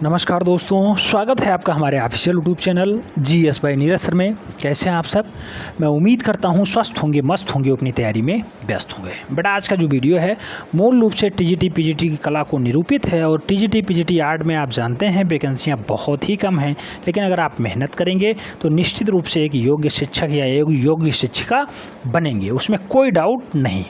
नमस्कार दोस्तों, स्वागत है आपका हमारे official YouTube channel GS bye Neeraj sir में। कैसे हैं आप सब? मैं उम्मीद करता हूं स्वस्थ होंगे, मस्त होंगे, अपनी तैयारी में व्यस्त होंगे। बेटा आज का जो वीडियो है मूल रूप से टीजीटी पीजीटी की कला को निरूपित है। और टीजीटी पीजीटी आर्ट में आप जानते हैं वैकेंसियाँ बहुत ही कम हैं, लेकिन अगर आप मेहनत करेंगे तो निश्चित रूप से एक योग्य शिक्षक या एक योग्य शिक्षिका बनेंगे, उसमें कोई डाउट नहीं।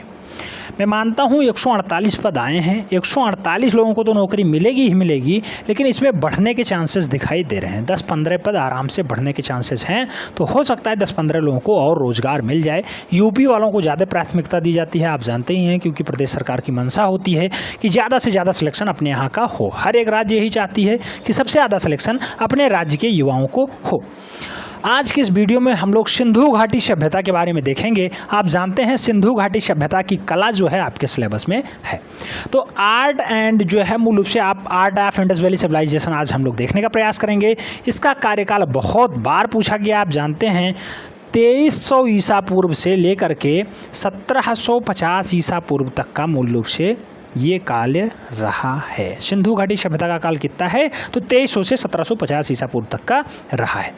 मैं मानता हूँ 148 पद आए हैं, 148 लोगों को तो नौकरी मिलेगी ही मिलेगी, लेकिन इसमें बढ़ने के चांसेस दिखाई दे रहे हैं। 10-15 पद आराम से बढ़ने के चांसेस हैं, तो हो सकता है 10-15 लोगों को और रोजगार मिल जाए। यूपी वालों को ज़्यादा प्राथमिकता दी जाती है, आप जानते ही हैं, क्योंकि प्रदेश सरकार की मंशा होती है कि ज़्यादा से ज़्यादा सिलेक्शन अपने यहाँ का हो। हर एक राज्य यही चाहती है कि सबसे ज़्यादा सिलेक्शन अपने राज्य के युवाओं को हो। आज की इस वीडियो में हम लोग सिंधु घाटी सभ्यता के बारे में देखेंगे। आप जानते हैं सिंधु घाटी सभ्यता की कला जो है आपके सिलेबस में है। तो आर्ट एंड जो है मूल रूप से आप art of Indus valley civilisation आज हम लोग देखने का प्रयास करेंगे। इसका कार्यकाल बहुत बार पूछा गया, आप जानते हैं 2300 ईसा पूर्व से लेकर के 1750 ईसा पूर्व तक का मूल रूप से ये काल रहा है। सिंधु घाटी सभ्यता का काल कितना है? तो 2300 से 1750 ईसा पूर्व तक का रहा है।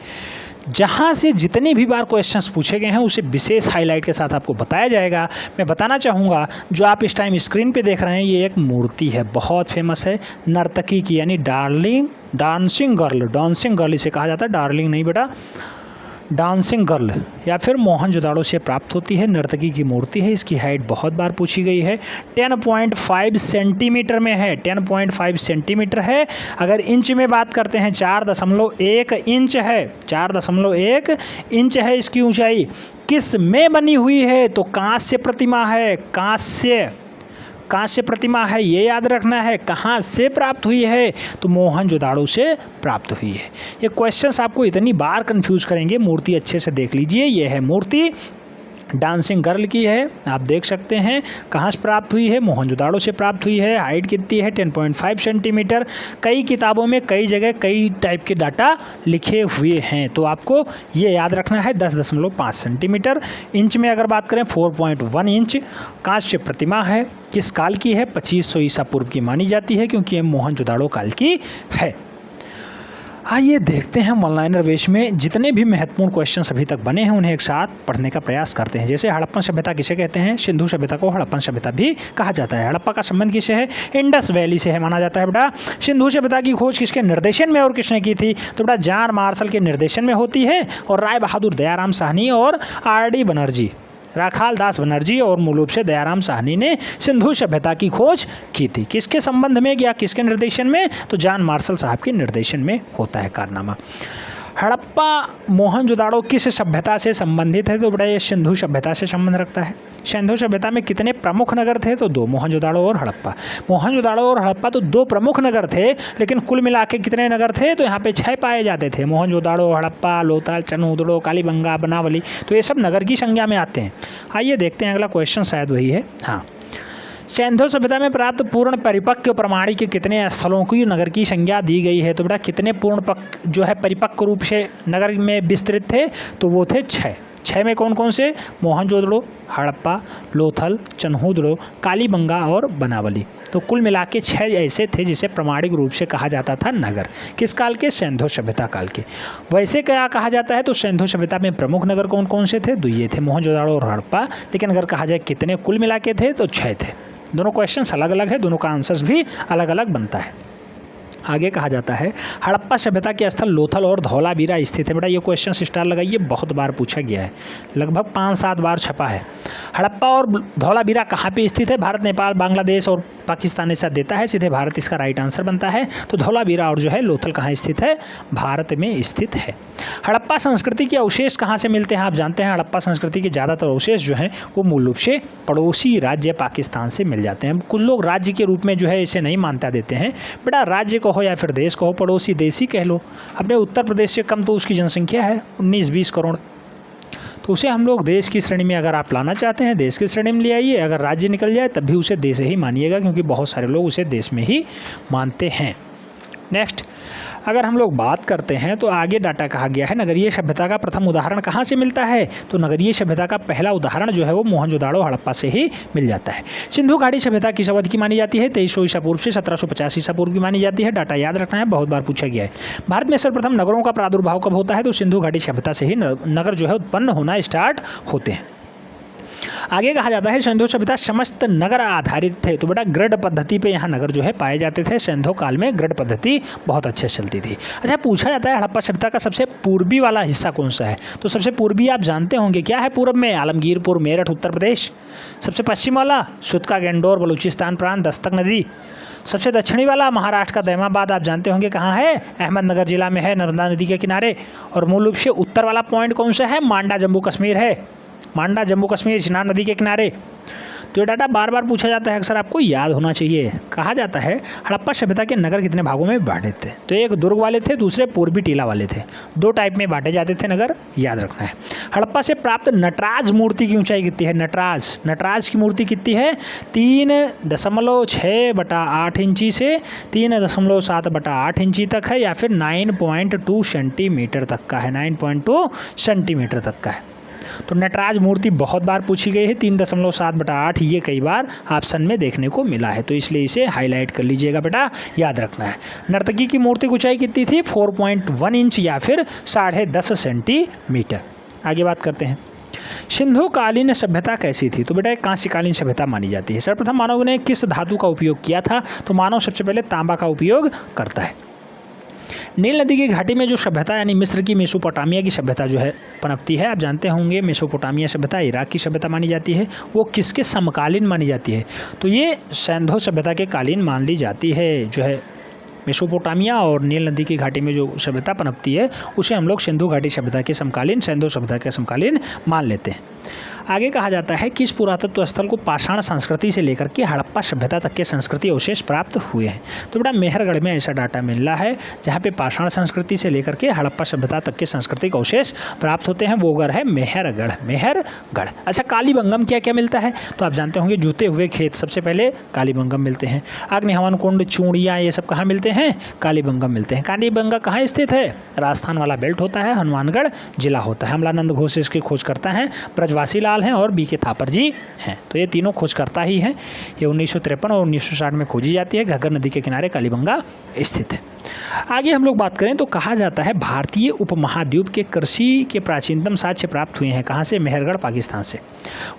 जहाँ से जितने भी बार क्वेश्चंस पूछे गए हैं उसे विशेष हाईलाइट के साथ आपको बताया जाएगा। मैं बताना चाहूँगा जो आप इस टाइम स्क्रीन पे देख रहे हैं ये एक मूर्ति है, बहुत फेमस है, नर्तकी की, यानी डांसिंग गर्ल इसे कहा जाता है। डार्लिंग नहीं बेटा, डांसिंग गर्ल या फिर मोहनजोदाड़ो से प्राप्त होती है। नर्तकी की मूर्ति है, इसकी हाइट बहुत बार पूछी गई है। 10.5 सेंटीमीटर में है, 10.5 सेंटीमीटर है। अगर इंच में बात करते हैं 4.1 इंच है, 4.1 इंच है इसकी ऊंचाई। किस में बनी हुई है? तो कांस्य प्रतिमा है, कांस्य प्रतिमा है, ये याद रखना है। कहाँ से प्राप्त हुई है? तो मोहनजोदाड़ो से प्राप्त हुई है। ये क्वेश्चंस आपको इतनी बार कंफ्यूज करेंगे। मूर्ति अच्छे से देख लीजिए, ये है मूर्ति, डांसिंग गर्ल की है, आप देख सकते हैं। कहाँ से प्राप्त हुई है? मोहनजोदाड़ो से प्राप्त हुई है। हाइट कितनी है? 10.5 सेंटीमीटर। कई किताबों में कई जगह कई टाइप के डाटा लिखे हुए हैं, तो आपको ये याद रखना है। 10.5 सेंटीमीटर। इंच में अगर बात करें 4.1 इंच। कांस्य प्रतिमा है, किस काल की है? 2500 ईसा पूर्व की मानी जाती है, क्योंकि ये मोहनजोदाड़ो काल की है। आइए देखते हैं ऑनलाइनर वेश में जितने भी महत्वपूर्ण क्वेश्चंस अभी तक बने हैं उन्हें एक साथ पढ़ने का प्रयास करते हैं। जैसे हड़प्पन सभ्यता किसे कहते हैं? सिंधु सभ्यता को हड़प्पन सभ्यता भी कहा जाता है। हड़प्पा का संबंध किसे है? इंडस वैली से है माना जाता है बेटा। सिंधु सभ्यता की खोज किसके निर्देशन में और किसने की थी? तो बेटा जॉन मार्शल के निर्देशन में होती है, और राय बहादुर दयाराम साहनी और आर.डी. बनर्जी, राखाल दास बनर्जी और मूल रूप से दयाराम साहनी ने सिंधु सभ्यता की खोज की थी। किसके संबंध में या किसके निर्देशन में? तो जॉन मार्शल साहब के निर्देशन में होता है कारनामा। हड़प्पा मोहनजोदाड़ो किस सभ्यता से संबंधित है? तो बेटा ये सिंधु सभ्यता से संबंध रखता है। सिंधु सभ्यता में कितने प्रमुख नगर थे? तो 2, मोहनजोदाड़ो और हड़प्पा। मोहनजोदाड़ो और हड़प्पा तो 2 प्रमुख नगर थे, लेकिन कुल मिला के कितने नगर थे? तो यहाँ पे 6 पाए जाते थे। मोहनजोदाड़ो, हड़प्पा, लोथल, चनहुदड़ो, कालीबंगा, बनावली, तो ये सब नगर की संज्ञा में आते हैं। आइए देखते हैं अगला क्वेश्चन, शायद वही है। हाँ, सिंधु सभ्यता में प्राप्त पूर्ण परिपक्व प्रमाणी के कितने स्थलों की नगर की संज्ञा दी गई है? तो बेटा कितने पूर्ण जो है परिपक्व रूप से नगर में विस्तृत थे? तो वो थे 6। 6 में कौन कौन से? मोहनजोदड़ो, हड़प्पा, लोथल, चनहुदड़ो, कालीबंगा और बनावली। तो कुल मिला के 6 ऐसे थे जिसे प्रमाणिक रूप से कहा जाता था नगर। किस काल के? सिंधु सभ्यता काल के। वैसे क्या कहा जाता है? तो सिंधु सभ्यता में प्रमुख नगर कौन कौन से थे? 2 ये थे, मोहनजोदड़ो और हड़प्पा। लेकिन अगर कहा जाए कितने कुल मिला के थे, तो 6 थे। दोनों क्वेश्चंस अलग अलग है, दोनों का आंसर्स भी अलग अलग बनता है। आगे कहा जाता है हड़प्पा सभ्यता के स्थल लोथल और धौलावीरा स्थित है। बेटा ये क्वेश्चन स्टार लगाइए, बहुत बार पूछा गया है, लगभग 5-7 बार छपा है। हड़प्पा और धौलावीरा कहाँ पे स्थित है? भारत, नेपाल, बांग्लादेश और पाकिस्तान ऐसा देता है, सीधे भारत इसका राइट आंसर बनता है। तो धौलावीरा और जो है लोथल कहाँ स्थित है? भारत में स्थित है। हड़प्पा संस्कृति के अवशेष कहाँ से मिलते हैं? आप जानते हैं हड़प्पा संस्कृति के ज़्यादातर अवशेष जो हैं वो मूल रूप से पड़ोसी राज्य पाकिस्तान से मिल जाते हैं। कुछ लोग राज्य के रूप में जो है इसे नहीं मान्यता देते हैं। बेटा राज्य कहो या फिर देश कहो, पड़ोसी देश ही कह लो। अपने उत्तर प्रदेश से कम तो उसकी जनसंख्या है 19-20 करोड़, तो उसे हम लोग देश की श्रेणी में अगर आप लाना चाहते हैं देश की श्रेणी में ले आइए। अगर राज्य निकल जाए तब भी उसे देश ही मानिएगा, क्योंकि बहुत सारे लोग उसे देश में ही मानते हैं। नेक्स्ट, अगर हम लोग बात करते हैं तो आगे डाटा कहा गया है नगरीय सभ्यता का प्रथम उदाहरण कहाँ से मिलता है, तो नगरीय सभ्यता का पहला उदाहरण जो है वो मोहनजोदाड़ो हड़प्पा से ही मिल जाता है। सिंधु घाटी सभ्यता किस अवधि की मानी जाती है, 2300 ईसा पूर्व से 1750 ईसा पूर्व की मानी जाती है। डाटा याद रखना है, बहुत बार पूछा गया है। भारत में सर्वप्रथम नगरों का प्रादुर्भाव कब होता है, तो सिंधु घाटी सभ्यता से ही नगर जो है उत्पन्न होना स्टार्ट होते हैं। आगे कहा जाता है सिंधु सभ्यता समस्त नगर आधारित थे, तो बेटा ग्रिड पद्धति पे यहाँ नगर जो है पाए जाते थे। सिंधु काल में ग्रिड पद्धति बहुत अच्छे से चलती थी। अच्छा, पूछा जाता है हड़प्पा सभ्यता का सबसे पूर्वी वाला हिस्सा कौन सा है, तो सबसे पूर्वी आप जानते होंगे क्या है, पूर्व में आलमगीरपुर मेरठ उत्तर प्रदेश। सबसे पश्चिम वाला सुतका गेंडोर बलूचिस्तान प्रांत दस्तक नदी। सबसे दक्षिणी वाला महाराष्ट्र का दैमाबाद आप जानते होंगे कहाँ है, अहमदनगर जिला में है, नर्मदा नदी के किनारे। और मूल रूप से उत्तर वाला पॉइंट कौन सा है, मांडा जम्मू कश्मीर है, मांडा जम्मू कश्मीर चिनाब नदी के किनारे। तो ये डाटा बार बार पूछा जाता है, अक्सर आपको याद होना चाहिए। कहा जाता है हड़प्पा सभ्यता के नगर कितने भागों में बांटे थे, तो एक दुर्ग वाले थे, दूसरे पूर्वी टीला वाले थे। दो टाइप में बांटे जाते थे नगर, याद रखना है। हड़प्पा से प्राप्त नटराज मूर्ति की ऊंचाई कितनी है, नटराज की मूर्ति कितनी है, 3.6/8 इंची से 3.7/8 इंची तक है, या फिर 9.2 सेंटीमीटर तक का है, 9.2 सेंटीमीटर तक का है। तो नटराज मूर्ति बहुत बार पूछी गई है, 3.7/8 ये कई बार ऑप्शन में देखने को मिला है, तो इसलिए इसे हाईलाइट कर लीजिएगा बेटा, याद रखना है। नर्तकी की मूर्ति की ऊंचाई कितनी थी, 4.1 इंच या फिर 10.5 सेंटीमीटर। आगे बात करते हैं सिंधुकालीन सभ्यता कैसी थी, तो बेटा एक कांस्यकालीन सभ्यता मानी जाती है। सर्वप्रथम मानव ने किस धातु का उपयोग किया था, तो मानव सबसे पहले तांबा का उपयोग करता है। नील नदी की घाटी में जो सभ्यता यानी मिस्र की मेसोपोटामिया की सभ्यता जो है पनपती है, आप जानते होंगे मेसोपोटामिया सभ्यता इराक की सभ्यता मानी जाती है। वो किसके समकालीन मानी जाती है, तो ये सिंधु सभ्यता के कालीन मान ली जाती है। जो है मेसोपोटामिया और नील नदी की घाटी में जो सभ्यता पनपती है उसे हम लोग सिंधु घाटी सभ्यता के समकालीन, सिंधु सभ्यता के समकालीन मान लेते हैं। आगे कहा जाता है किस पुरातत्व स्थल को पाषाण संस्कृति से लेकर के हड़प्पा सभ्यता तक के संस्कृति अवशेष प्राप्त हुए हैं, तो बेटा मेहरगढ़ में ऐसा डाटा मिल रहा है जहाँ पे पाषाण संस्कृति से लेकर के हड़प्पा सभ्यता तक के सांस्कृतिक अवशेष प्राप्त होते हैं। वो घर है मेहरगढ़। अच्छा, कालीबंगम क्या क्या मिलता है, तो आप जानते होंगे जूते हुए खेत सबसे पहले कालीबंगम मिलते हैं। अग्निहवन कुंड, चूड़ियाँ, ये सब कहाँ मिलते हैं, कालीबंगम मिलते हैं। कालीबंगा कहाँ स्थित है, राजस्थान वाला बेल्ट होता है, हनुमानगढ़ जिला होता है। अमलानंद घोष इसकी खोज करता है, ब्रजवासी लाल हैं और बीके थापर जी हैं, तो ये तीनों खोजकर्ता ही हैं। ये 1953 और 1960 में खोजी जाती है। घग्गर नदी के किनारे कालीबंगा स्थित है। आगे हम लोग बात करें तो कहा जाता है भारतीय उपमहाद्वीप के कृषि के प्राचीनतम साक्ष्य प्राप्त हुए हैं, कहाँ से, मेहरगढ़ पाकिस्तान से।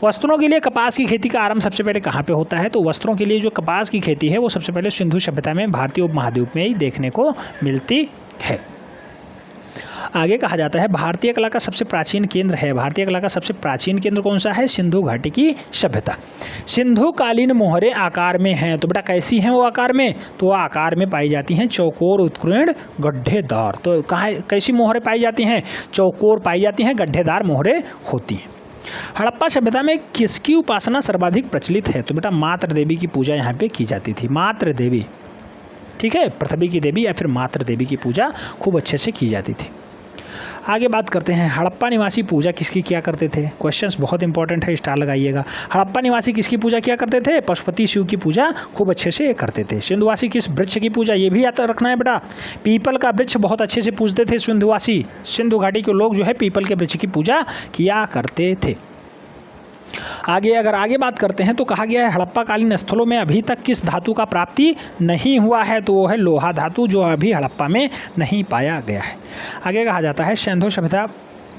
वस्त्रों के लिए कपास की खेती का आरंभ सबसे पहले कहाँ पे होता है, तो वस्त्रों के लिए जो कपास की खेती है वो सबसे पहले सिंधु सभ्यता में भारतीय उपमहाद्वीप में ही देखने को मिलती है। आगे कहा जाता है भारतीय कला का सबसे प्राचीन केंद्र है, भारतीय कला का सबसे प्राचीन केंद्र कौन सा है, सिंधु घाटी की सभ्यता। सिंधुकालीन मोहरें आकार में हैं, तो बेटा कैसी हैं वो आकार में, तो आकार में पाई जाती हैं चौकोर, उत्कीर्ण, गड्ढेदार। तो कहाँ कैसी मोहरें पाई जाती हैं, चौकोर पाई जाती हैं, गड्ढेदार मोहरें होती हैं। हड़प्पा सभ्यता में किसकी उपासना सर्वाधिक प्रचलित है, तो बेटा मातृ देवी की पूजा यहाँ पे की जाती थी। मातृ देवी, ठीक है, पृथ्वी की देवी या फिर मातृ देवी की पूजा खूब अच्छे से की जाती थी। आगे बात करते हैं हड़प्पा निवासी पूजा किसकी किया करते थे। क्वेश्चंस बहुत इंपॉर्टेंट है, स्टार लगाइएगा। हड़प्पा निवासी किसकी पूजा किया करते थे, पशुपति शिव की पूजा खूब अच्छे से करते थे। सिंधुवासी किस वृक्ष की पूजा, ये भी याद रखना है बेटा, पीपल का वृक्ष बहुत अच्छे से पूजते थे सिंधुवासी। सिंधु घाटी के लोग जो है पीपल के वृक्ष की पूजा किया करते थे। आगे बात करते हैं तो कहा गया है हड़प्पा कालीन स्थलों में अभी तक किस धातु का प्राप्ति नहीं हुआ है, तो वो है लोहा धातु, जो अभी हड़प्पा में नहीं पाया गया है। आगे कहा जाता है सिंधु सभ्यता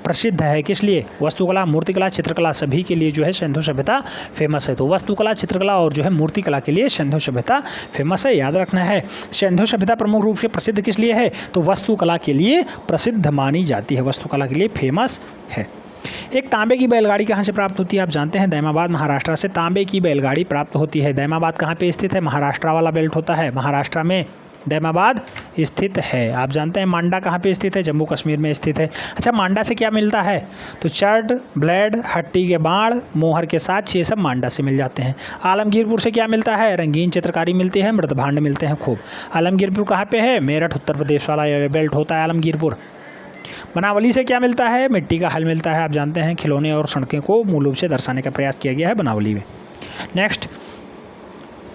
प्रसिद्ध है किस लिए, वस्तुकला, मूर्तिकला, चित्रकला, सभी के लिए जो है सिंधु सभ्यता फेमस है। तो वस्तुकला, चित्रकला और जो है मूर्तिकला के लिए सिंधु सभ्यता फेमस है, याद रखना है। सिंधु सभ्यता प्रमुख रूप से प्रसिद्ध किस लिए है, तो वस्तुकला के लिए प्रसिद्ध मानी जाती है, वस्तुकला के लिए फेमस है। एक तांबे की बैलगाड़ी कहाँ से प्राप्त होती है, आप जानते हैं दैमाबाद महाराष्ट्र से तांबे की बैलगाड़ी प्राप्त होती है। दैमाबाद कहाँ पे स्थित है, महाराष्ट्र वाला बेल्ट होता है, महाराष्ट्र में दैमाबाद स्थित है। आप जानते हैं मांडा कहाँ पे स्थित है, जम्मू कश्मीर में स्थित है। अच्छा, मांडा से क्या मिलता है, तो चट, ब्लेड, हट्टी के बाण, मोहर के साथ, ये सब मांडा से मिल जाते हैं। आलमगीरपुर से क्या मिलता है, रंगीन चित्रकारी मिलती है, मृदभांड मिलते हैं खूब। आलमगीरपुर कहाँ पे है, मेरठ उत्तर प्रदेश वाला बेल्ट होता है आलमगीरपुर। बनावली से क्या मिलता है, मिट्टी का हल मिलता है। आप जानते हैं खिलौने और सड़कें को मूल रूप से दर्शाने का प्रयास किया गया है बनावली में। नेक्स्ट,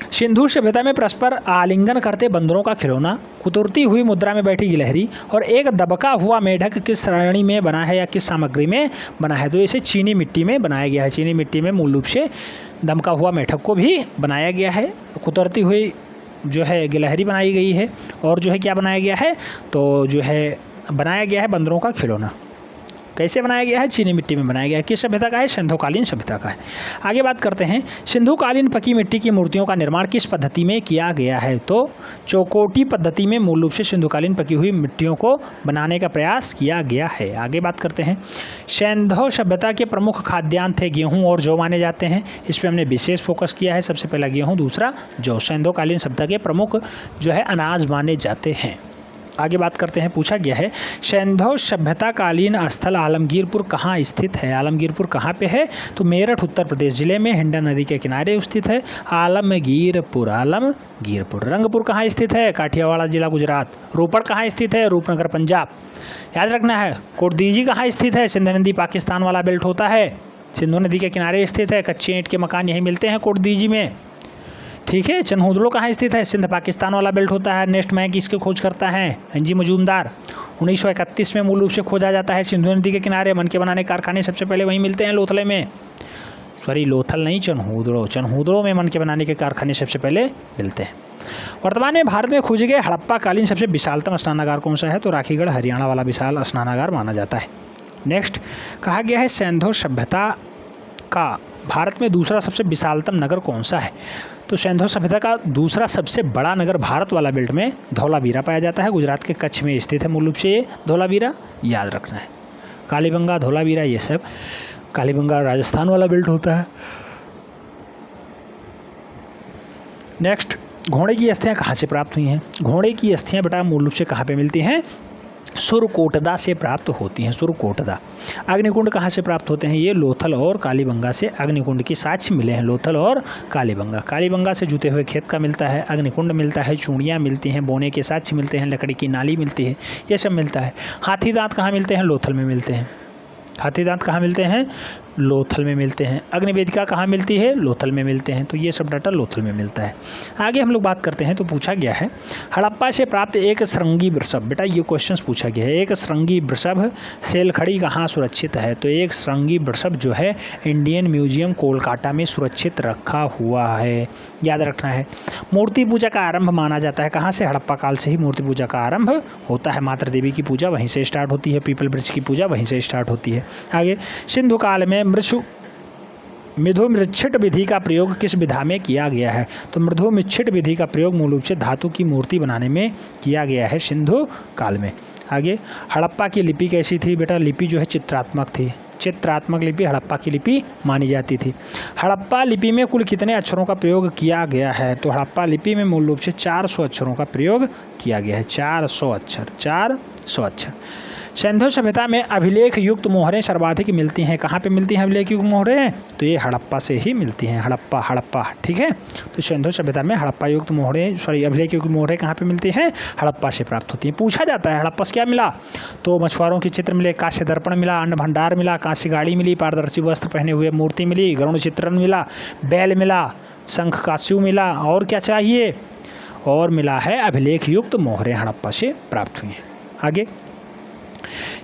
सिंधु सभ्यता में परस्पर आलिंगन करते बंदरों का खिलौना, कुतुरती हुई मुद्रा में बैठी गिलहरी और एक दबका हुआ मेढक किस श्रेणी में बना है या किस सामग्री में बना है? तो इसे चीनी मिट्टी में बनाया गया है। चीनी मिट्टी में मूल रूप से दमका हुआ मेढक को भी बनाया गया है। कुतरती हुई जो है गिलहरी बनाई गई है और जो है क्या बनाया गया है? तो जो है बनाया गया है बंदरों का खिलौना। कैसे बनाया गया है? चीनी मिट्टी में बनाया गया है। किस सभ्यता का है? सिंधुकालीन सभ्यता का है। आगे बात करते हैं, सिंधुकालीन पकी मिट्टी की मूर्तियों का निर्माण किस पद्धति में किया गया है? तो चौकोटी पद्धति में मूल रूप से सिंधुकालीन पकी हुई मिट्टियों को बनाने का प्रयास किया गया है। आगे बात करते हैं, सिंधु सभ्यता के प्रमुख खाद्यान्न थे गेहूँ और जौ माने जाते हैं। इस पर हमने विशेष फोकस किया है। सबसे पहला गेहूँ, दूसरा जौ सिंधुकालीन सभ्यता के प्रमुख जो है अनाज माने जाते हैं। आगे बात करते हैं, पूछा गया है सिंधु सभ्यता कालीन स्थल आलमगीरपुर कहाँ स्थित है? आलमगीरपुर कहाँ पे है? तो मेरठ उत्तर प्रदेश जिले में हिंडा नदी के किनारे स्थित है आलमगीरपुर। आलमगीरपुर। रंगपुर कहाँ स्थित है? काठियावाड़ जिला गुजरात। रोपड़ कहाँ स्थित है? रूपनगर पंजाब। याद रखना है। कोटदीजी कहाँ स्थित है? सिंध नदी पाकिस्तान वाला बेल्ट होता है, सिंधु नदी के किनारे स्थित है। कच्चे ईंट के मकान यहीं मिलते हैं कोटदीजी में, ठीक है। चनहुदड़ो कहाँ स्थित है? सिंध पाकिस्तान वाला बेल्ट होता है। नेक्स्ट मैप किसकी खोज करता है? एनजी मजूमदार। 1931 में मूल रूप से खोजा जाता है। सिंधु नदी के किनारे मन के बनाने कारखाने सबसे पहले वहीं मिलते हैं, लोथले में। सॉरी, लोथल नहीं, चनहुदड़ो। चनहुदड़ो में मन के बनाने के कारखाने सबसे पहले मिलते हैं। वर्तमान में भारत में खोजे गए हड़प्पा कालीन सबसे विशालतम स्नानागार कौन सा है? तो राखीगढ़ हरियाणा वाला विशाल स्नानागार माना जाता है। नेक्स्ट कहा गया है सिंधु सभ्यता का भारत में दूसरा सबसे विशालतम नगर कौन सा है? तो सिंधु सभ्यता का दूसरा सबसे बड़ा नगर भारत वाला बेल्ट में धौलावीरा पाया जाता है। गुजरात के कच्छ में स्थित है मूल रूप से ये धौलावीरा, याद रखना है। कालीबंगा, धौलावीरा ये सब, कालीबंगा राजस्थान वाला बेल्ट होता है। नेक्स्ट, घोड़े की अस्थियाँ कहाँ से प्राप्त हुई हैं? घोड़े की अस्थियाँ बेटा मूल रूप से कहाँ पे मिलती हैं? सुरकोटदा से प्राप्त होती हैं। सुरकोटदा। अग्निकुंड कहाँ से प्राप्त होते हैं? ये लोथल और कालीबंगा से अग्निकुंड की साक्ष्य मिले हैं। लोथल और कालीबंगा। कालीबंगा से जुते हुए खेत का मिलता है, अग्निकुंड मिलता है, चूड़ियाँ मिलती हैं, बोने के साक्ष्य मिलते हैं, लकड़ी की नाली मिलती है, ये सब मिलता है। हाथी दांत कहाँ मिलते हैं? लोथल में मिलते हैं। हाथी दांत कहाँ मिलते हैं? लोथल में मिलते हैं। अग्निवेदिका कहाँ मिलती है? लोथल में मिलते हैं। तो ये सब डाटा लोथल में मिलता है। आगे हम लोग बात करते हैं, तो पूछा गया है हड़प्पा से प्राप्त एक श्रृंगी वृषभ। बेटा ये क्वेश्चन पूछा गया है, एक श्रृंगी वृषभ सेलखड़ी कहाँ सुरक्षित है? तो एक श्रृंगी वृषभ जो है इंडियन म्यूजियम कोलकाता में सुरक्षित रखा हुआ है, याद रखना है। मूर्ति पूजा का आरंभ माना जाता है कहाँ से? हड़प्पा काल से ही मूर्ति पूजा का आरंभ होता है। मातृ देवी की पूजा वहीं से स्टार्ट होती है, पीपल वृक्ष की पूजा वहीं से स्टार्ट होती है। आगे, सिंधु काल में मृदु मृच्छिट विधि का प्रयोग किस विधा में किया गया है? तो मृदु मृच्छिट विधि का प्रयोग मूल रूप से धातु की मूर्ति बनाने में किया गया है सिंधु काल में। आगे, हड़प्पा की लिपि कैसी थी? बेटा लिपि जो है चित्रात्मक थी। चित्रात्मक लिपि हड़प्पा की लिपि मानी जाती थी। हड़प्पा लिपि में कुल कितने अक्षरों का प्रयोग किया गया है? तो हड़प्पा लिपि में मूल रूप से 400 अक्षरों का प्रयोग किया गया है। 400 अक्षर, 400 अक्षर। सिंधु सभ्यता में अभिलेख युक्त मोहरें सर्वाधिक मिलती हैं। कहाँ पे मिलती हैं अभिलेख युक्त मोहरें? तो ये हड़प्पा से ही मिलती हैं। हड़प्पा, ठीक है। तो सिंधु सभ्यता में हड़प्पा युक्त मोहरें, अभिलेख युक्त मोहरें कहाँ पे मिलती हैं? हड़प्पा से प्राप्त होती हैं। पूछा जाता है हड़प्पा से क्या मिला? तो मछुआरों के चित्र मिले, कांस्य दर्पण मिला, अन्न भंडार मिला, कांस्य गाड़ी मिली, पारदर्शी वस्त्र पहने हुए मूर्ति मिली, गरुड़ चित्रण मिला, बैल मिला, शंख कास्यू मिला, और क्या चाहिए? और मिला है अभिलेख युक्त मोहरें हड़प्पा से प्राप्त हुई हैं। आगे,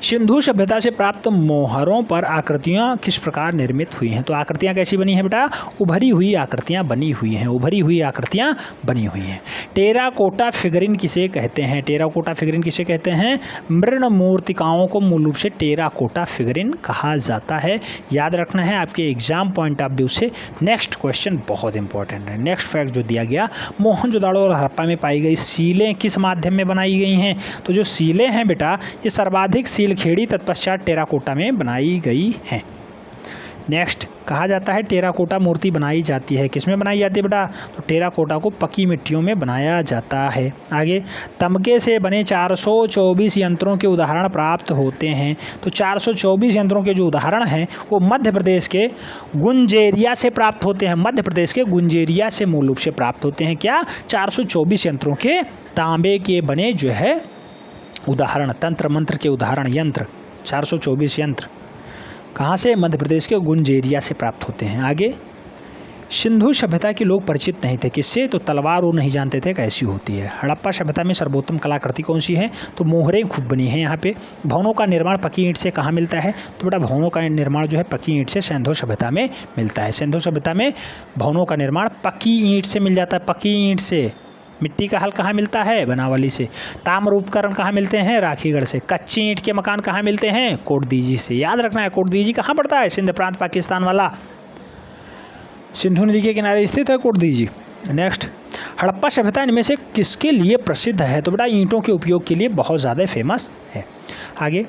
सिंधु सभ्यता से प्राप्त मोहरों पर आकृतियाँ किस प्रकार निर्मित हुई हैं? तो आकृतियाँ कैसी बनी हैं बेटा? उभरी हुई आकृतियाँ बनी हुई हैं। उभरी हुई आकृतियाँ बनी हुई हैं। टेराकोटा फिगरिन किसे कहते हैं? टेराकोटा फिगरिन किसे कहते हैं? मृण मूर्तिकाओं को मूल रूप से टेराकोटा फिगरिन कहा जाता है। याद रखना है, आपके एग्जाम पॉइंट ऑफ व्यू से नेक्स्ट क्वेश्चन बहुत इंपॉर्टेंट है। नेक्स्ट फैक्ट जो दिया गया, मोहनजोदाड़ो और हड़प्पा में पाई गई सीलें किस माध्यम में बनाई गई हैं? तो जो सीलें हैं बेटा, ये सर्वाधिक सीलखेड़ी तत्पश्चात टेराकोटा में बनाई गई हैं। नेक्स्ट कहा जाता है टेराकोटा मूर्ति बनाई जाती है। किसमें बनाई जाती है बेटा? तो टेराकोटा को पकी मिट्टियों में बनाया जाता है। आगे, तमगे से बने 424 यंत्रों के उदाहरण प्राप्त होते हैं। तो 424 यंत्रों के जो उदाहरण हैं वो मध्य प्रदेश के गुंजेरिया से प्राप्त होते हैं। मध्य प्रदेश के गुंजेरिया से मूल रूप से प्राप्त होते हैं। क्या? 424 यंत्रों के तांबे के बने जो है उदाहरण, तंत्र मंत्र के उदाहरण यंत्र, 424 यंत्र कहाँ से? मध्य प्रदेश के गुंजेरिया से प्राप्त होते हैं। आगे, सिंधु सभ्यता के लोग परिचित नहीं थे किससे, तो तलवार वो नहीं जानते थे कैसी होती है। हड़प्पा सभ्यता में सर्वोत्तम कलाकृति कौन सी है, तो मोहरें खूब बनी हैं यहाँ पे। भवनों का निर्माण पक्की ईंट से कहाँ मिलता है, तो बेटा भवनों का निर्माण जो है पक्की ईंट से सिंधु सभ्यता में मिलता है। सिंधु सभ्यता में भवनों का निर्माण पक्की ईंट से मिल जाता है, पक्की ईंट से। मिट्टी का हल कहाँ मिलता है, बनावली से। ताम्र उपकरण कहाँ मिलते हैं, राखीगढ़ से। कच्ची ईंट के मकान कहाँ मिलते हैं, कोटदीजी से। याद रखना है कोटदीजी कहाँ पड़ता है, सिंध प्रांत पाकिस्तान वाला, सिंधु नदी के किनारे स्थित है कोटदीजी। नेक्स्ट, हड़प्पा सभ्यता इनमें से किसके लिए प्रसिद्ध है, तो बेटा ईंटों के उपयोग के लिए बहुत ज़्यादा फेमस है। आगे,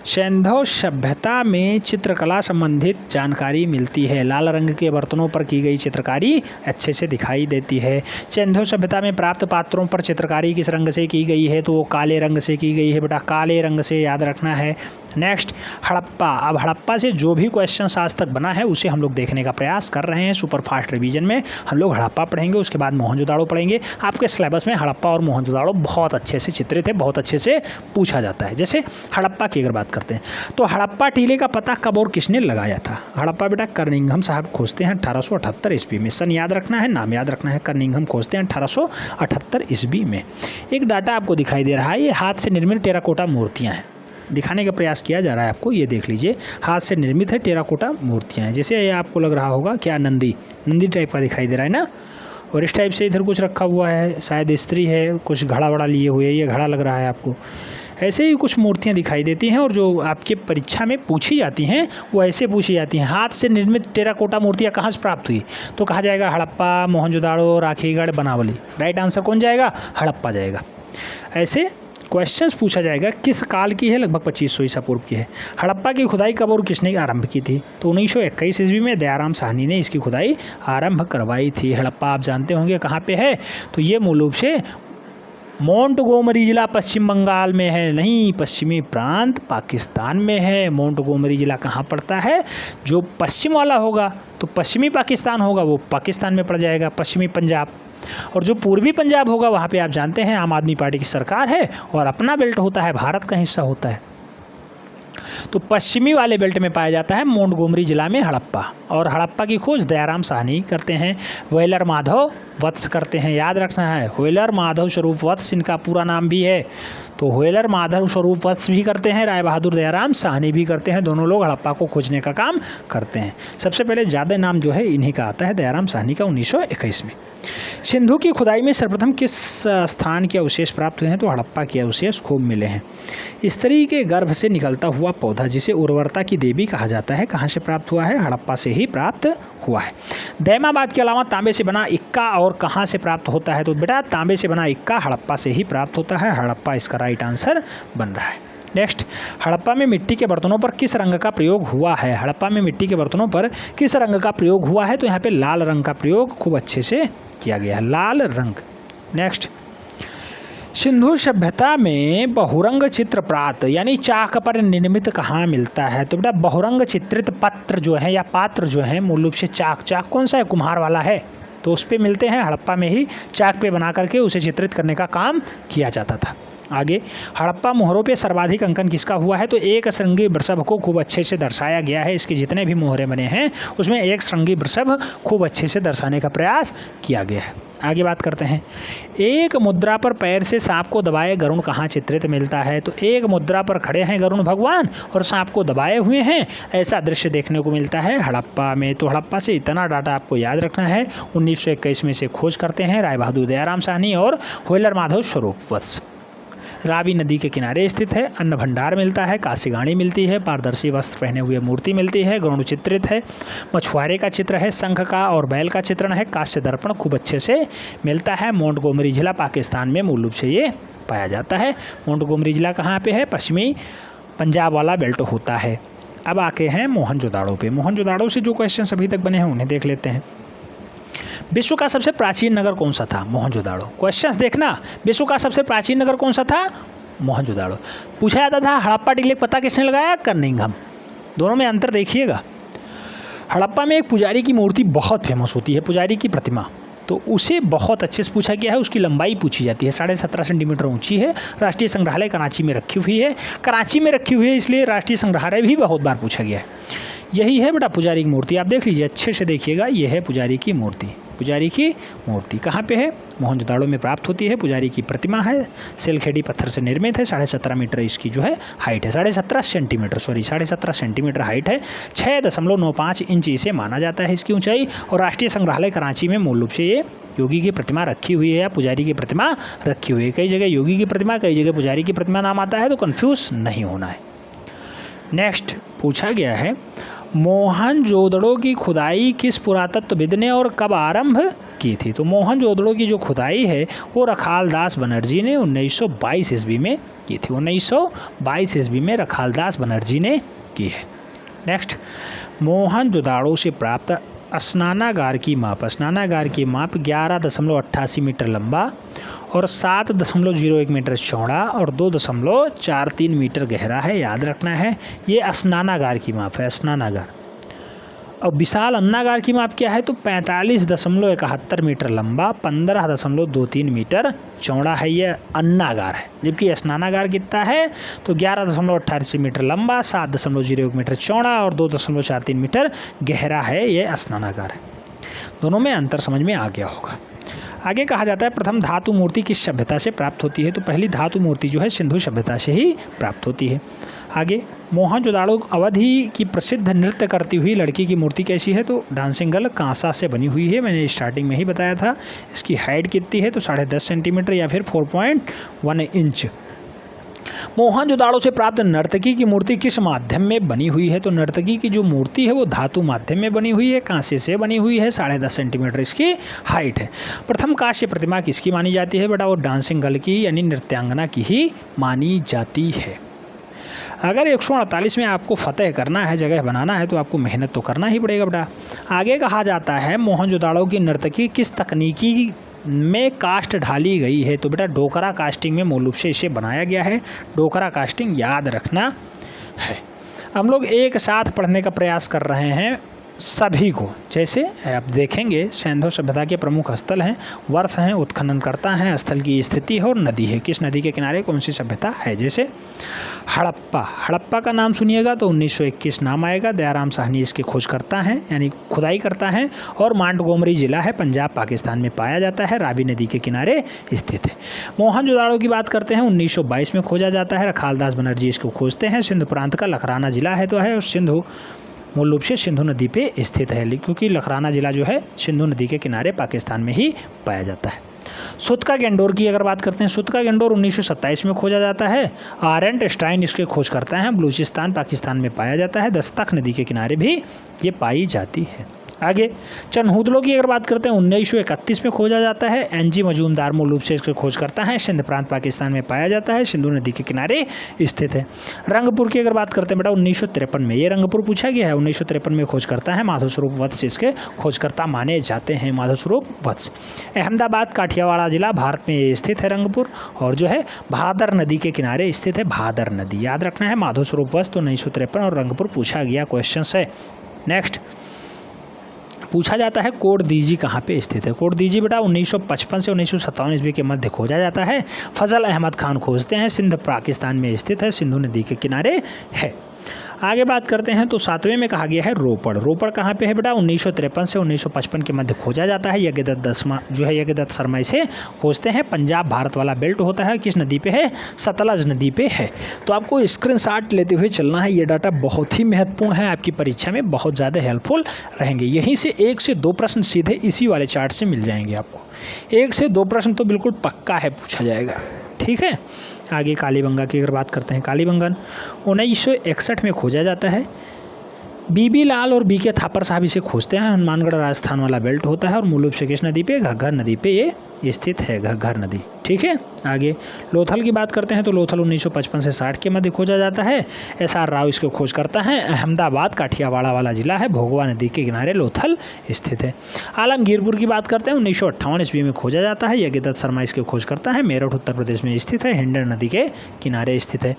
सिंधु सभ्यता में चित्रकला संबंधित जानकारी मिलती है। लाल रंग के बर्तनों पर की गई चित्रकारी अच्छे से दिखाई देती है। सिंधु सभ्यता में प्राप्त पात्रों पर चित्रकारी किस रंग से की गई है, तो वो काले रंग से की गई है बेटा, काले रंग से, याद रखना है। नेक्स्ट, हड़प्पा। अब हड़प्पा से जो भी क्वेश्चन आज तक बना है उसे हम लोग देखने का प्रयास कर रहे हैं। सुपर फास्ट रिवीजन में हम लोग हड़प्पा पढ़ेंगे, उसके बाद मोहनजोदाड़ो पढ़ेंगे। आपके सिलेबस में हड़प्पा और मोहनजोदाड़ो बहुत अच्छे से चित्रित है, बहुत अच्छे से पूछा जाता है। जैसे हड़प्पा की अगर बात करते हैं तो हड़प्पा टीले का पता कब और किसने लगाया था। हड़प्पा बेटा कर्निंघम साहब खोजते हैं 1878 ईस्वी में। सन याद रखना है, नाम याद रखना है। कर्निंघम खोजते हैं 1878 ईस्वी में। एक डाटा आपको दिखाई दे रहा है, ये हाथ से निर्मित टेराकोटा मूर्तियाँ हैं, दिखाने का प्रयास किया जा रहा है आपको। ये देख लीजिए, हाथ से निर्मित है टेराकोटा मूर्तियाँ हैं। जैसे ये आपको लग रहा होगा क्या, नंदी टाइप का दिखाई दे रहा है ना, और इस टाइप से इधर कुछ रखा हुआ है, शायद स्त्री है, कुछ घड़ा वड़ा लिए हुए, ये घड़ा लग रहा है आपको। ऐसे ही कुछ मूर्तियाँ दिखाई देती हैं, और जो आपके परीक्षा में पूछी जाती हैं वो ऐसे पूछी जाती हैं। हाथ से निर्मित टेराकोटा मूर्तियाँ कहाँ से प्राप्त हुई, तो कहा जाएगा हड़प्पा, मोहनजोदाड़ो, राखीगढ़, बनावली। राइट आंसर कौन जाएगा, हड़प्पा जाएगा। ऐसे क्वेश्चंस पूछा जाएगा। किस काल की है, लगभग 2500 ईसा पूर्व की है। हड़प्पा की खुदाई कब और किसने आरंभ की थी, तो 1921 ईस्वी में दयाराम साहनी ने इसकी खुदाई आरंभ करवाई थी। हड़प्पा आप जानते होंगे कहाँ पे है, तो ये मूल रूप से मोंटगोमरी जिला पश्चिम बंगाल में है, नहीं पश्चिमी प्रांत पाकिस्तान में है। मोंटगोमरी जिला कहाँ पड़ता है, जो पश्चिम वाला होगा तो पश्चिमी पाकिस्तान होगा, वो पाकिस्तान में पड़ जाएगा, पश्चिमी पंजाब। और जो पूर्वी पंजाब होगा वहाँ पे आप जानते हैं आम आदमी पार्टी की सरकार है और अपना बेल्ट होता है, भारत का हिस्सा होता है। तो पश्चिमी वाले बेल्ट में पाया जाता है मोंटगोमरी जिला में हड़प्पा। और हड़प्पा की खोज दयाराम साहनी करते हैं, व्हेलर माधव वत्स करते हैं। याद रखना है, व्हेलर माधव स्वरूप वत्स इनका पूरा नाम भी है। तो व्हेलर माधव स्वरूप वत्स भी करते हैं, राय बहादुर दयाराम साहनी भी करते हैं। दोनों लोग हड़प्पा को खोजने का काम करते हैं। सबसे पहले ज़्यादा नाम जो है इन्हीं का आता है, दयाराम साहनी का 1921 में। सिंधु की खुदाई में सर्वप्रथम किस स्थान के अवशेष प्राप्त हुए हैं, तो हड़प्पा के अवशेष खूब मिले हैं। स्त्री के गर्भ से निकलता हुआ पौधा जिसे उर्वरता की देवी कहा जाता है, कहाँ से प्राप्त हुआ है, हड़प्पा से ही प्राप्त हुआ है। दैमाबाद के अलावा तांबे से बना इक्का और कहाँ से प्राप्त होता है, तो बेटा तांबे से बना इक्का हड़प्पा से ही प्राप्त होता है। हड़प्पा इसका राइट आंसर बन रहा है। नेक्स्ट, हड़प्पा में मिट्टी के बर्तनों पर किस रंग का प्रयोग हुआ है। हड़प्पा में मिट्टी के बर्तनों पर किस रंग का प्रयोग हुआ है, तो यहाँ पे लाल रंग का प्रयोग खूब अच्छे से किया गया है, लाल रंग। नेक्स्ट, सिंधु सभ्यता में बहुरंग चित्र प्रात यानी चाक पर निर्मित कहाँ मिलता है, तो बेटा बहुरंग चित्रित पत्र जो है या पात्र जो है मूल रूप से चाक कौन सा है, कुम्हार वाला है, तो उस पे मिलते हैं। हड़प्पा में ही चाक पे बना करके उसे चित्रित करने का काम किया जाता था। आगे, हड़प्पा मोहरों पे सर्वाधिक अंकन किसका हुआ है, तो एक श्रृंगी वृषभ को खूब अच्छे से दर्शाया गया है। इसके जितने भी मोहरे बने हैं उसमें एक श्रृंगी वृषभ खूब अच्छे से दर्शाने का प्रयास किया गया है। आगे बात करते हैं, एक मुद्रा पर पैर से सांप को दबाए गरुण कहाँ चित्रित मिलता है, तो एक मुद्रा पर खड़े हैं गरुण भगवान और सांप को दबाए हुए हैं, ऐसा दृश्य देखने को मिलता है हड़प्पा में। तो हड़प्पा से इतना डाटा आपको याद रखना है। 1921 में से खोज करते हैं राय बहादुर दयाराम साहनी और व्हेलर माधव स्वरूप वत्स। रावी नदी के किनारे स्थित है। अन्न भंडार मिलता है, काशीगाणी मिलती है, पारदर्शी वस्त्र पहने हुए मूर्ति मिलती है, गरुड़ चित्रित है, मछुआरे का चित्र है, शंख का और बैल का चित्रण है, कांस्य दर्पण खूब अच्छे से मिलता है। मोंटगोमरी जिला पाकिस्तान में मूल रूप से ये पाया जाता है। मोंटगोमरी जिला कहाँ पे है, पश्चिमी पंजाब वाला बेल्ट होता है। अब आके हैं मोहनजोदाड़ो पे। मोहनजोदाड़ो से जो क्वेश्चन अभी तक बने हैं उन्हें देख लेते हैं। विश्व का सबसे प्राचीन नगर कौन सा था, मोहनजोदाड़ो। क्वेश्चंस देखना, विश्व का सबसे प्राचीन नगर कौन सा था, मोहनजोदाड़ो। पूछा जाता था हड़प्पा टीले पता किसने लगाया, कर्निंघम। दोनों में अंतर देखिएगा। हड़प्पा में एक पुजारी की मूर्ति बहुत फेमस होती है, पुजारी की प्रतिमा, तो उसे बहुत अच्छे से पूछा गया है। उसकी लंबाई पूछी जाती है, 17.5 सेंटीमीटर ऊंची है। राष्ट्रीय संग्रहालय कराची में रखी हुई है। कराची में रखी हुई है इसलिए राष्ट्रीय संग्रहालय भी बहुत बार पूछा गया है। यही है बेटा पुजारी की मूर्ति। आप देख लीजिए, अच्छे से देखिएगा, ये है पुजारी की मूर्ति। पुजारी की मूर्ति कहाँ पे है? मोहनजोदाड़ो में प्राप्त होती है। पुजारी की प्रतिमा है, सिलखेड़ी पत्थर से निर्मित है। 17.5 मीटर इसकी जो है हाइट है, 17.5 सेंटीमीटर, सॉरी 17.5 सेंटीमीटर हाइट है। 6.95 इंच इसे माना जाता है इसकी ऊंचाई। और राष्ट्रीय संग्रहालय कराची में मूल रूप से ये योगी की प्रतिमा रखी हुई है या पुजारी की प्रतिमा रखी हुई है। कई जगह योगी की प्रतिमा, कई जगह पुजारी की प्रतिमा नाम आता है, तो कन्फ्यूज नहीं होना है। नेक्स्ट पूछा गया है, मोहनजोदड़ो की खुदाई किस पुरातत्वविद ने और कब आरंभ की थी? तो मोहनजोदड़ो की जो खुदाई है वो रखालदास बनर्जी ने 1922 ईस्वी में की थी। 1922 ईस्वी में रखालदास बनर्जी ने की है। नेक्स्ट, मोहनजोदाड़ो से प्राप्त स्नानागार की माप। स्नानागार की माप 11.88 मीटर लंबा और 7.01 मीटर चौड़ा और 2.43 मीटर गहरा है, याद रखना है। ये स्नानागार की माप है, स्नानागार। और विशाल अन्नागार की माप क्या है? तो 45.71 मीटर लंबा, 15.23 मीटर चौड़ा है, ये अन्नागार है। जबकि स्नानागार कितना है? तो 11.88 मीटर लंबा, 7.01 मीटर चौड़ा और 2.43 मीटर गहरा है, ये स्नानागार है। दोनों में अंतर समझ में आ गया होगा। आगे कहा जाता है प्रथम धातु मूर्ति किस सभ्यता से प्राप्त होती है? तो पहली धातु मूर्ति जो है सिंधु सभ्यता से ही प्राप्त होती है। आगे, मोहनजोदाड़ो अवधि की प्रसिद्ध नृत्य करती हुई लड़की की मूर्ति कैसी है? तो डांसिंग गर्ल कांसा से बनी हुई है, मैंने स्टार्टिंग में ही बताया था। इसकी हाइट कितनी है? तो 10.5 सेंटीमीटर या फिर 4.1 इंच। मोहनजोदाड़ो से प्राप्त नर्तकी की मूर्ति किस माध्यम में बनी हुई है? तो नर्तकी की जो मूर्ति है वो धातु माध्यम में बनी हुई है, कांसे से बनी हुई है, 10.5 सेंटीमीटर इसकी हाइट है। प्रथम कांस्य प्रतिमा किसकी मानी जाती है बेटा? वो डांसिंग गर्ल की यानी नृत्यांगना की ही मानी जाती है। अगर 148 में आपको फतेह करना है, जगह बनाना है, तो आपको मेहनत तो करना ही पड़ेगा बेटा। आगे कहा जाता है मोहनजोदाड़ो की नर्तकी किस तकनीकी में कास्ट ढाली गई है? तो बेटा डोकरा कास्टिंग में मूल रूप से इसे बनाया गया है। डोकरा कास्टिंग याद रखना है। हम लोग एक साथ पढ़ने का प्रयास कर रहे हैं सभी को। जैसे आप देखेंगे सिंधु सभ्यता के प्रमुख स्थल हैं, वर्ष हैं, उत्खननकर्ता हैं, स्थल की स्थिति है और नदी है। किस नदी के किनारे कौन सी सभ्यता है? जैसे हड़प्पा, हड़प्पा का नाम सुनिएगा तो 1921 नाम आएगा। दयाराम साहनी इसकी खोज करता है यानी खुदाई करता है। और मांटगोमरी जिला है, पंजाब पाकिस्तान में पाया जाता है, रावी नदी के किनारे स्थित है। मोहनजोदाड़ो की बात करते हैं, 1922 में खोजा जाता है। रखालदास बनर्जी इसको खोजते हैं। सिंध प्रांत का लखराना जिला है तो है, और सिंधु मूल रूप से सिंधु नदी पे स्थित है, क्योंकि लखराना जिला जो है सिंधु नदी के किनारे पाकिस्तान में ही पाया जाता है। सुतका गेंडोर की अगर बात करते हैं, सुतका गेंडोर 1927 में खोजा जाता है। आरेंट स्टाइन इसके खोज करता है। बलूचिस्तान पाकिस्तान में पाया जाता है। दस्तक नदी के किनारे भी ये पाई जाती है। आगे चनहूदलो की अगर बात करते हैं, 1931 में खोजा जाता है। एनजी मजूमदार मूल रूप से इसकी खोज करता है। सिंध प्रांत पाकिस्तान में पाया जाता है, सिंधु नदी के किनारे स्थित है। रंगपुर की अगर बात करते हैं बेटा 1953 में, ये रंगपुर पूछा गया है, 1953 में खोज करता है। माधव स्वरूप वत्स इसके खोजकर्ता माने जाते हैं, माधव स्वरूप वत्स। अहमदाबाद काठियावाड़ जिला भारत में स्थित है रंगपुर, और जो है भादर नदी के किनारे स्थित है, भादर नदी याद रखना है। माधव स्वरूप वत्स तो 1953 और रंगपुर पूछा गया क्वेश्चन है। नेक्स्ट पूछा जाता है कोट दीजी कहाँ पे स्थित है? कोट दीजी बेटा 1955 से 1957 ईस्वी के मध्य खोजा जाता है। फजल अहमद खान खोजते हैं। सिंध पाकिस्तान में स्थित है, सिंधु नदी के किनारे है। आगे बात करते हैं तो 7वें में कहा गया है रोपड़। रोपड़ कहाँ पे है बेटा? 1953 से 1955 के मध्य खोजा जाता है। यज्ञदत्त शर्मा इसे खोजते हैं। पंजाब भारत वाला बेल्ट होता है, किस नदी पे है? सतलज नदी पे है। तो आपको स्क्रीनशॉट लेते हुए चलना है। ये डाटा बहुत ही महत्वपूर्ण है, आपकी परीक्षा में बहुत ज़्यादा हेल्पफुल रहेंगे। यहीं से 1 से 2 प्रश्न सीधे इसी वाले चार्ट से मिल जाएंगे आपको। 1 से 2 प्रश्न तो बिल्कुल पक्का है पूछा जाएगा, ठीक है। आगे कालीबंगा की अगर बात करते हैं, कालीबंगन 1961 में खोजा जाता है। बीबी लाल और बीके थापर साहब इसे खोजते हैं। हनुमानगढ़ राजस्थान वाला बेल्ट होता है और मूल रूप से किस नदी पे? घग्गर नदी पे ये स्थित है, घग्गर नदी, ठीक है। आगे लोथल की बात करते हैं तो लोथल 1955 से 60 के मध्य खोजा जाता है। SR राव इसको खोज करता है। अहमदाबाद काठियावाड़ा वाला जिला है, भोगवा नदी के किनारे लोथल स्थित है। आलमगीरपुर की बात करते हैं, 1958 ईस्वी में खोजा जाता है। यज्ञदत्त शर्मा इसकी खोज करता है। मेरठ उत्तर प्रदेश में स्थित है, हिंडन नदी के किनारे स्थित है।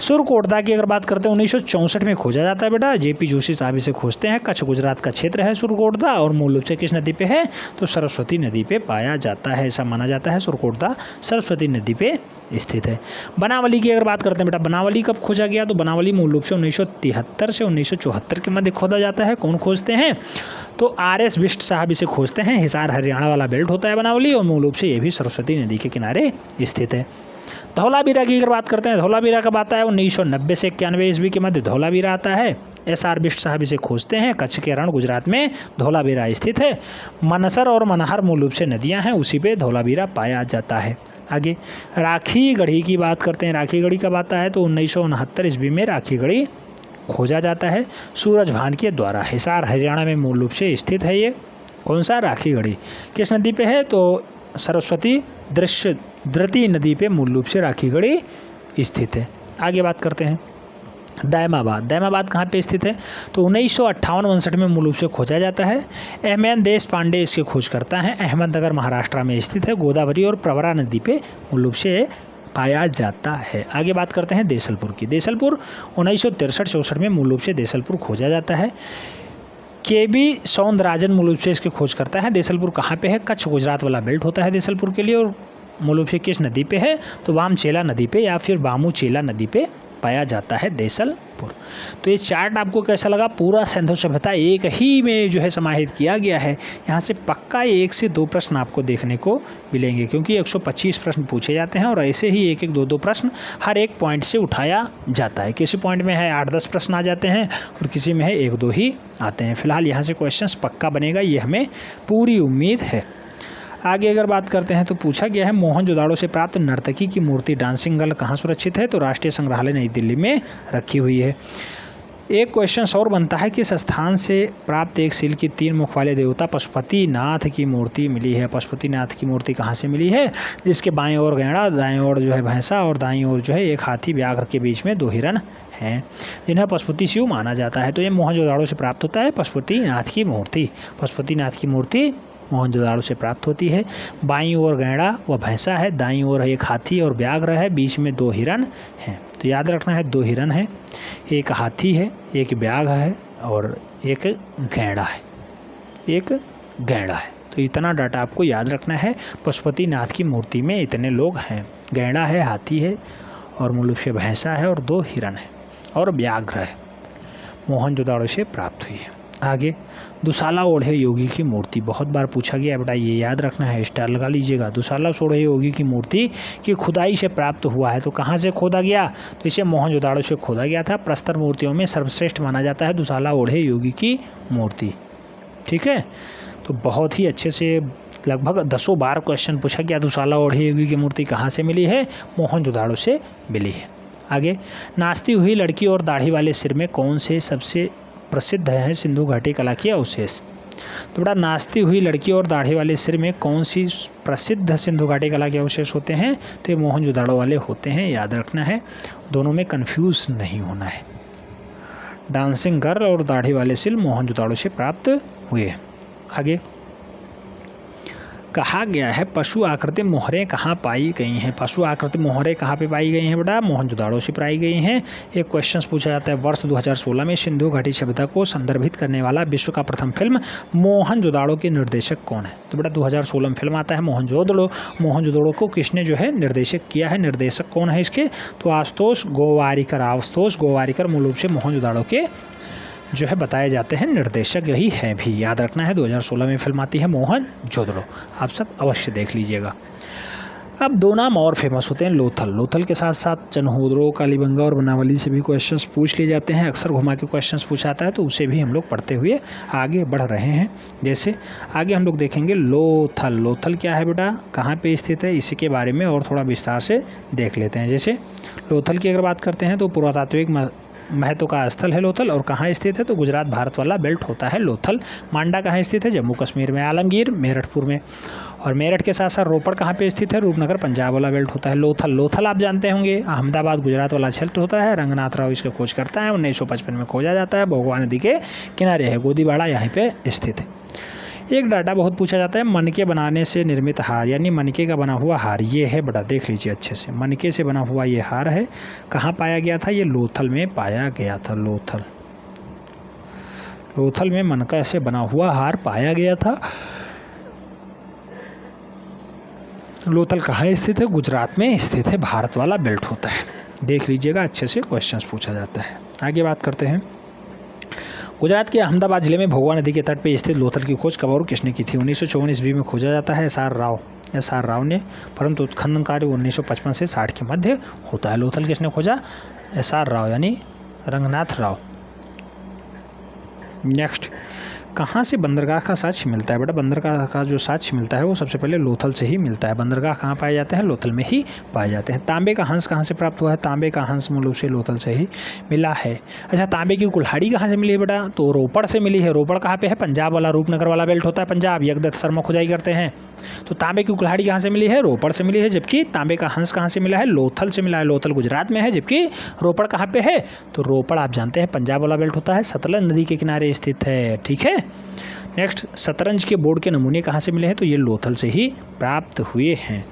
सुरकोटदा की अगर बात करते हैं 1964 में खोजा जाता है बेटा। JP जोशी साहब इसे खोजते हैं। कच्छ गुजरात का क्षेत्र है सुरकोटदा और मूल रूप से किस नदी पे है? तो सरस्वती नदी पे पाया जाता है ऐसा माना जाता है। सुरकोटदा सरस्वती नदी पे स्थित है। बनावली की अगर बात करते हैं बेटा, बनावली कब खोजा गया? तो बनावली मूल रूप से 1973 से 1974 के मध्य खोदा जाता है। कौन खोजते हैं? तो RS बिष्ट साहब इसे खोजते हैं। हिसार हरियाणा वाला बेल्ट होता है बनावली, और मूल रूप से ये भी सरस्वती नदी के किनारे स्थित है। धौलावीरा की अगर बात करते हैं, धौलावीरा कब आता है? 1990 से 91 ईस्वी के मध्य धौलावीरा आता है। SR बिष्ट साहब इसे खोजते हैं। कच्छ के रण गुजरात में धौलावीरा स्थित है। मनसर और मनहर मूल रूप से नदियां हैं, उसी पे धौलावीरा पाया जाता है। आगे राखी गढ़ी की बात करते हैं। राखी गढ़ी कब आता है? तो 1969 ईस्वी में राखी गढ़ी खोजा जाता है सूरजभान के द्वारा। हिसार हरियाणा में मूल रूप से स्थित है ये। कौन सा? राखी गढ़ी। किस नदी पे है? तो सरस्वती द्रति नदी पे मूल रूप से राखी गढ़ी स्थित है। आगे बात करते हैं दायमाबाद। दायमाबाद कहाँ पे स्थित है? तो 1958-59 में मूल रूप से खोजा जाता है। एमएन देश पांडे इसकी खोज करता है। अहमदनगर महाराष्ट्र में स्थित है। गोदावरी और प्रवरा नदी पे मूल रूप से पाया जाता है। आगे बात करते हैं देसलपुर की। देसलपुर 1963-64 में मूल रूप से देसलपुर खोजा जाता है। KB सौंदराजन मूल रूप से इसकी खोज करता है। देसलपुर कहाँ पे है? कच्छ गुजरात वाला बेल्ट होता है देसलपुर के लिए, और मूल रूप से किस नदी पे है? तो वामचेला नदी पे या फिर बामूचेला नदी पे पाया जाता है देसलपुर। तो ये चार्ट आपको कैसा लगा? पूरा सिंधु सभ्यता एक ही में जो है समाहित किया गया है। यहाँ से पक्का 1 से 2 प्रश्न आपको देखने को मिलेंगे, क्योंकि 125 प्रश्न पूछे जाते हैं और ऐसे ही 1-1, 2-2 प्रश्न हर एक पॉइंट से उठाया जाता है। किसी पॉइंट में है 8-10 प्रश्न आ जाते हैं और किसी में है 1-2 ही आते हैं। फिलहाल यहाँ से क्वेश्चन पक्का बनेगा, ये हमें पूरी उम्मीद है। आगे अगर बात करते हैं तो पूछा गया है मोहनजोदाड़ो से प्राप्त नर्तकी की मूर्ति डांसिंग गर्ल कहाँ सुरक्षित है? तो राष्ट्रीय संग्रहालय नई दिल्ली में रखी हुई है। एक क्वेश्चन और बनता है कि इस स्थान से प्राप्त एक सिल की 3 मुख वाले देवता पशुपतिनाथ की मूर्ति मिली है। पशुपतिनाथ की मूर्ति कहाँ से मिली है? जिसके बाएं ओर गैंडा, दाएं ओर जो है भैंसा और दाईं ओर जो है एक हाथी व्याघ्र के बीच में 2 हिरण हैं, जिन्हें पशुपति शिव माना जाता है। तो ये मोहनजोदाड़ो से प्राप्त होता है पशुपतिनाथ की मूर्ति। पशुपतिनाथ की मूर्ति मोहनजोदाड़ो से प्राप्त होती है। बाईं ओर गैंडा व भैंसा है, दाईं ओर एक हाथी और व्याघ्र है, बीच में 2 हिरण हैं। तो याद रखना है 2 हिरण है, एक हाथी है, एक व्याघ्र है और एक गैंडा है, एक गैंडा है। तो इतना डाटा आपको याद रखना है। पशुपतिनाथ की मूर्ति में इतने लोग हैं, गैंडा है, हाथी है और मूल रूप से भैंसा है और 2 हिरण है और व्याघ्र है। मोहनजोदाड़ो से प्राप्त हुई है। आगे दुशाला ओढ़े योगी की मूर्ति बहुत बार पूछा गया है बेटा, ये याद रखना है, स्टार लगा लीजिएगा। दुशाला ओढ़े योगी की मूर्ति की खुदाई से प्राप्त हुआ है। तो कहाँ से खोदा गया? तो इसे मोहनजोदाड़ो से खोदा गया था। प्रस्तर मूर्तियों में सर्वश्रेष्ठ माना जाता है दुशाला ओढ़े योगी की मूर्ति। ठीक है, तो बहुत ही अच्छे से लगभग 10 बार क्वेश्चन पूछा गया। दुशाला ओढ़े योगी की मूर्ति कहाँ से मिली है? मोहनजोदाड़ो से मिली है। आगे नाचती हुई लड़की और दाढ़ी वाले सिर में कौन से सबसे प्रसिद्ध है सिंधु घाटी कला के अवशेष? तो बड़ा नाचती हुई लड़की और दाढ़ी वाले सिर में कौन सी प्रसिद्ध सिंधु घाटी कला के अवशेष होते हैं? तो ये मोहनजोदाड़ो वाले होते हैं, याद रखना है, दोनों में कंफ्यूज नहीं होना है। डांसिंग गर्ल और दाढ़ी वाले सिर मोहनजोदाड़ो से प्राप्त हुए। आगे कहा गया है पशु आकृति मोहरें कहाँ पाई गई हैं? पशु आकृति मोहरें कहाँ पे पाई गई हैं बेटा? मोहनजोदाड़ो से पाई गई हैं। एक क्वेश्चन पूछा जाता है, वर्ष 2016 में सिंधु घाटी सभ्यता को संदर्भित करने वाला विश्व का प्रथम फिल्म मोहनजोदाड़ो के निर्देशक कौन है? तो बेटा 2016 में फिल्म आता है मोहनजोदड़ो। मोहनजोदड़ो को किसने जो है निर्देशित किया है? निर्देशक कौन है इसके? तो आशुतोष गोवारिकर। आशुतोष गोवारिकर मूल रूप से मोहनजोदाड़ो के जो है बताए जाते हैं निर्देशक, यही है भी, याद रखना है। 2016 में फिल्म आती है मोहनजोदड़ो, आप सब अवश्य देख लीजिएगा। अब 2 नाम और फेमस होते हैं, लोथल। लोथल के साथ साथ चन्होद्रो, कालीबंगा और बनावली से भी क्वेश्चंस पूछ लिए जाते हैं। अक्सर घुमा के क्वेश्चंस पूछाता है, तो उसे भी हम लोग पढ़ते हुए आगे बढ़ रहे हैं। जैसे आगे हम लोग देखेंगे लोथल। लोथल क्या है बेटा, कहाँ पे स्थित है, इसी के बारे में और थोड़ा विस्तार से देख लेते हैं। जैसे लोथल की अगर बात करते हैं तो पुरातात्विक महत्व का स्थल है लोथल, और कहाँ स्थित है? तो गुजरात भारत वाला बेल्ट होता है लोथल। मांडा कहाँ स्थित है? जम्मू कश्मीर में। आलमगीर मेरठपुर में, और मेरठ के साथ साथ रोपड़ कहाँ पे स्थित है? रूपनगर पंजाब वाला बेल्ट होता है लोथल। लोथल आप जानते होंगे अहमदाबाद गुजरात वाला क्षेत्र होता है। रंगनाथ राव इसका खोज करता है, 1955 में खोजा जाता है। भोगवा नदी के किनारे है, गोदीबाड़ा यहाँ पे स्थित है। एक डाटा बहुत पूछा जाता है, मनके बनाने से निर्मित हार, यानी मनके का बना हुआ हार, ये है बड़ा, देख लीजिए अच्छे से। मनके से बना हुआ ये हार है, कहाँ पाया गया था? ये लोथल में पाया गया था। लोथल, लोथल में मनका से बना हुआ हार पाया गया था। लोथल कहाँ स्थित है? गुजरात में स्थित है। भारत वाला बेल्ट होता है, देख लीजिएगा, अच्छे से क्वेश्चंस पूछा जाता है। आगे बात करते हैं। गुजरात के अहमदाबाद जिले में भोगवा नदी के तट पर स्थित लोथल की खोज कब और किसने की थी? 1954 ईस्वी में खोजा जाता है एस आर राव ने, परंतु उत्खनन कार्य 1955 से 60 के मध्य होता है। लोथल किसने खोजा? SR राव यानी रंगनाथ राव। नेक्स्ट, कहाँ से बंदरगाह का साक्ष्य मिलता है? बेटा बंदरगाह का जो साक्ष्य मिलता है वो सबसे पहले लोथल से ही मिलता है। बंदरगाह कहाँ पाए जाते हैं? लोथल में ही पाए जाते हैं। तांबे का हंस कहाँ से प्राप्त हुआ है? तांबे का हंस मूल रूप से लोथल से ही मिला है। अच्छा, तांबे की कुल्हाड़ी कहाँ से मिली है बेटा? तो रोपड़ से मिली है। रोपड़ कहाँ पे है? पंजाब वाला, रूपनगर वाला बेल्ट होता है पंजाब, यज्ञदत्त शर्मा खुदाई करते हैं। तो तांबे की कुल्हाड़ी कहाँ से मिली है? रोपड़ से मिली है। जबकि तांबे का हंस कहाँ से मिला है? लोथल से मिला है। लोथल गुजरात में है, जबकि रोपड़ कहाँ पे है? तो रोपड़ आप जानते हैं पंजाब वाला बेल्ट होता है, सतलज नदी के किनारे स्थित है। ठीक है। नेक्स्ट, शतरंज के बोर्ड के नमूने कहाँ से मिले हैं? तो ये लोथल से ही प्राप्त हुए हैं।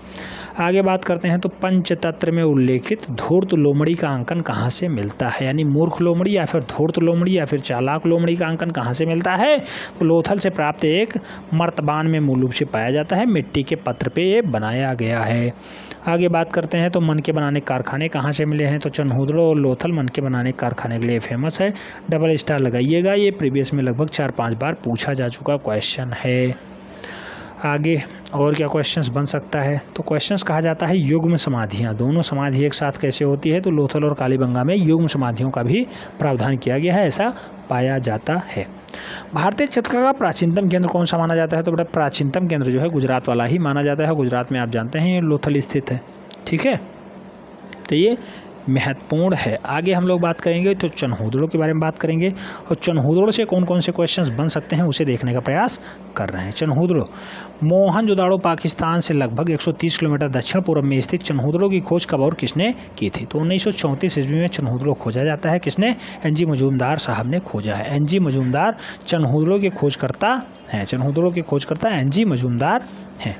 आगे बात करते हैं। तो पंचतंत्र में उल्लेखित धूर्त लोमड़ी का अंकन कहाँ से मिलता है? यानी मूर्ख लोमड़ी या फिर धूर्त लोमड़ी या फिर चालाक लोमड़ी का अंकन कहाँ से मिलता है? तो लोथल से प्राप्त एक मर्तबान में मूल रूप से पाया जाता है। मिट्टी के पत्र पे ये बनाया गया है। आगे बात करते हैं। तो मन के बनाने कारखाने कहाँ से मिले हैं? तो चनहुदड़ो और लोथल मन के बनाने कारखाने के लिए फेमस है। डबल स्टार लगाइएगा, ये प्रीवियस में लगभग 4-5 बार पूछा जा चुका क्वेश्चन है। आगे और क्या क्वेश्चंस बन सकता है? तो क्वेश्चंस कहा जाता है युग्म समाधियाँ, दोनों समाधि एक साथ कैसे होती है? तो लोथल और कालीबंगा में युग्म समाधियों का भी प्रावधान किया गया है, ऐसा पाया जाता है। भारतीय चित्रकला का प्राचीनतम केंद्र कौन सा माना जाता है? तो बेटा प्राचीनतम केंद्र जो है गुजरात वाला ही माना जाता है। गुजरात में आप जानते हैं ये लोथल स्थित है। ठीक है, तो ये महत्वपूर्ण है। आगे हम लोग बात करेंगे तो चनहुदड़ो के बारे में बात करेंगे, और चनहुदड़ो से कौन कौन से क्वेश्चंस बन सकते हैं उसे देखने का प्रयास कर रहे हैं। चनहुदड़ो मोहनजोदाड़ो पाकिस्तान से लगभग 130 किलोमीटर दक्षिण पूर्व में स्थित चनहुदड़ो की खोज कब और किसने की थी? तो 1934 ईस्वी में चनहुदड़ो खोजा जाता है। किसने? NG मजूमदार साहब ने खोजा है। NG मजूमदार चनहुदड़ो के खोजकर्ता हैं। चनहुदड़ो के खोजकर्ता NG मजूमदार हैं।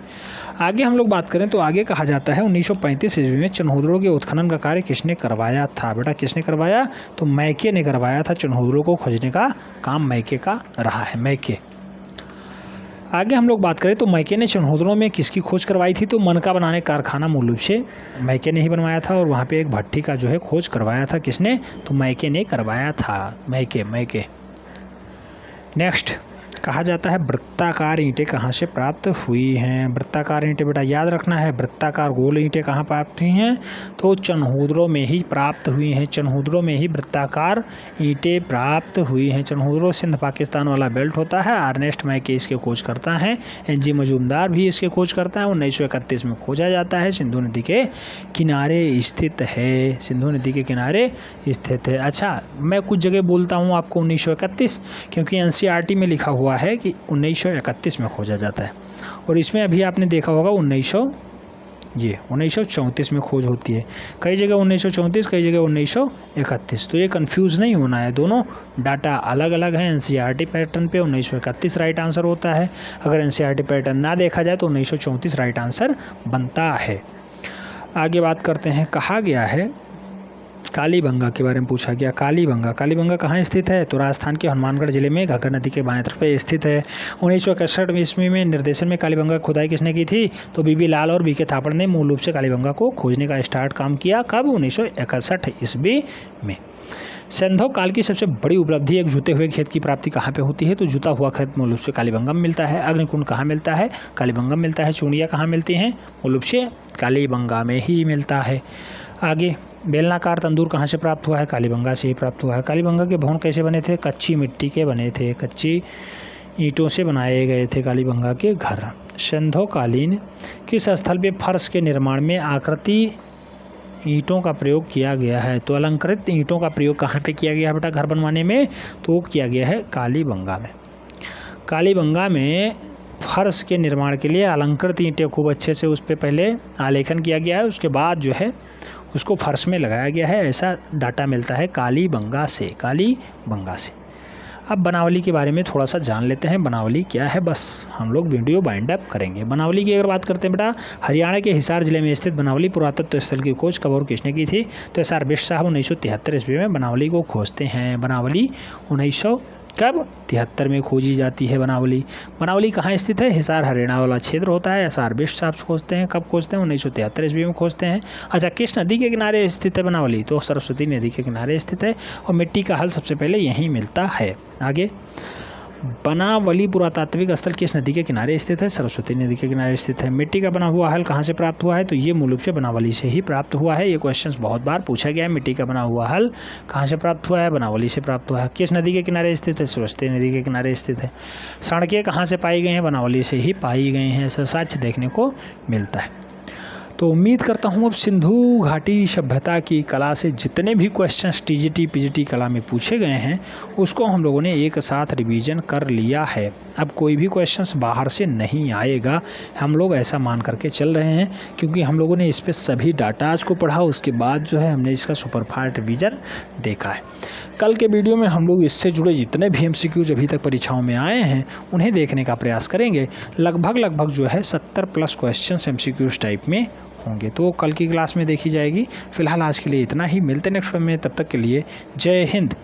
आगे हम लोग बात करें तो आगे कहा जाता है 1935 ईस्वी में चनहुदड़ो के उत्खनन का कार्य किसने करवाया था? बेटा किसने करवाया? तो मैके ने करवाया था। चनहुदड़ो को खोजने का काम मैके का रहा है, मैके। आगे हम लोग बात करें तो मैके ने चनहुदड़ो में किसकी खोज करवाई थी? तो मनका बनाने कारखाना मूल रूप से मैके ने ही बनवाया था, और वहाँ पे एक भट्टी का जो है खोज करवाया था। किसने? तो मैके ने करवाया था। मैके। नेक्स्ट, कहा जाता है वृत्ताकार ईंटें कहाँ से प्राप्त हुई हैं? वृत्ताकार ईंटें बेटा याद रखना है, वृत्ताकार गोल ईंटें कहाँ प्राप्त हुई हैं? तो चनहुदड़ो में ही प्राप्त हुई हैं। चनहुदड़ो में ही वृत्ताकार ईंटें प्राप्त हुई हैं। चनहुदड़ो सिंध पाकिस्तान वाला बेल्ट होता है। अर्नेस्ट मैके इसके खोज करता है। NG मजूमदार भी इसके खोज करता है। 1931 में खोजा जाता है। सिंधु नदी के किनारे स्थित है। सिंधु नदी के किनारे स्थित है। अच्छा, मैं कुछ जगह बोलता हूँ आपको 1931, क्योंकि NCERT में लिखा हुआ है कि 1931 में खोजा जाता है, और इसमें अभी आपने देखा होगा 1934 में खोज होती है। कई जगह 1934, कई जगह 1931। तो ये कंफ्यूज नहीं होना है, दोनों डाटा अलग अलग हैं। NCERT पैटर्न पे 1931 राइट आंसर होता है। अगर NCERT पैटर्न ना देखा जाए तो 1934 राइट आंसर बनता है। आगे बात करते हैं। कहा गया है कालीबंगा के बारे में पूछा गया। कालीबंगा कहाँ स्थित है? तो राजस्थान के हनुमानगढ़ जिले में घग्गर नदी के बाएं तरफ पे स्थित है। 1961 ईस्वी में निर्देशन में कालीबंगा खुदाई किसने की थी? तो BB लाल और BK थापड़ ने मूल रूप से कालीबंगा को खोजने का स्टार्ट काम किया। कब? 1961 ईस्वी में। सिंधु काल की सबसे बड़ी उपलब्धि एक जुते हुए खेत की प्राप्ति कहाँ पे होती है? तो जुता हुआ खेत मूल रूप से कालीबंगा में मिलता है। अग्निकुंड कहाँ मिलता है? कालीबंगा में मिलता है। चूड़ियाँ कहाँ मिलती हैं? मूल रूप से कालीबंगा में ही मिलता है। आगे, बेलनाकार तंदूर कहाँ से प्राप्त हुआ है? कालीबंगा से ही प्राप्त हुआ है। कालीबंगा के भवन कैसे बने थे? कच्ची मिट्टी के बने थे। कच्ची ईंटों से बनाए गए थे कालीबंगा के घर। सिंधुकालीन किस स्थल पे फर्श के निर्माण में आकृति ईंटों का प्रयोग किया गया है? तो अलंकृत ईंटों का प्रयोग कहाँ पे किया गया है बेटा घर बनवाने में? तो किया गया है कालीबंगा में। कालीबंगा में फर्श के निर्माण के लिए अलंकृत ईंटें खूब अच्छे से उस पर पहले आलेखन किया गया है, उसके बाद जो है उसको फर्श में लगाया गया है। ऐसा डाटा मिलता है कालीबंगा से। अब बनावली के बारे में थोड़ा सा जान लेते हैं। बनावली क्या है, बस हम लोग वीडियो बाइंड अप करेंगे। बनावली की अगर बात करते हैं बेटा, हरियाणा के हिसार जिले में स्थित बनावली पुरातत्व स्थल की खोज कब और किसने की थी? तो SR बिष्ट साहब 1973 ईस्वी में बनावली को खोजते हैं। बनावली 1973 कब? 73 में खोजी जाती है बनावली। बनावली कहाँ स्थित है? हिसार हरियाणा वाला क्षेत्र होता है। एस आर बिष्ट साहब खोजते हैं। कब खोजते हैं? 1973 ईस्वी में खोजते हैं। अच्छा, किस नदी के किनारे स्थित है बनावली? तो सरस्वती नदी के किनारे स्थित है और मिट्टी का हल सबसे पहले यहीं मिलता है। आगे, बनावली पुरातात्विक स्थल किस नदी के किनारे स्थित है? सरस्वती नदी के किनारे स्थित है। मिट्टी का बना हुआ हल कहाँ से प्राप्त हुआ है? तो ये मूल रूप से बनावली से ही प्राप्त हुआ है। ये क्वेश्चन बहुत बार पूछा गया है। मिट्टी का बना हुआ हल कहाँ से प्राप्त हुआ है? बनावली से प्राप्त हुआ है। किस नदी के किनारे स्थित है? सरस्वती नदी के किनारे स्थित है। सड़कें कहाँ से पाई गई हैं? बनावली से ही पाई गई हैं। ऐसा साक्ष्य देखने को मिलता है। तो उम्मीद करता हूँ अब सिंधु घाटी सभ्यता की कला से जितने भी क्वेश्चंस टीजीटी पीजीटी कला में पूछे गए हैं उसको हम लोगों ने एक साथ रिवीजन कर लिया है। अब कोई भी क्वेश्चंस बाहर से नहीं आएगा, हम लोग ऐसा मान करके चल रहे हैं, क्योंकि हम लोगों ने इस पर सभी डाटाज को पढ़ा, उसके बाद जो है हमने इसका सुपरफास्ट रिवीजन देखा है। कल के वीडियो में हम लोग इससे जुड़े जितने भी एमसीक्यूज अभी तक परीक्षाओं में आए हैं उन्हें देखने का प्रयास करेंगे। लगभग जो है 70+ क्वेश्चंस एमसीक्यूज टाइप में होंगे, तो कल की क्लास में देखी जाएगी। फिलहाल आज के लिए इतना ही, मिलते नेक्स्ट वीडियो में, तब तक के लिए जय हिंद।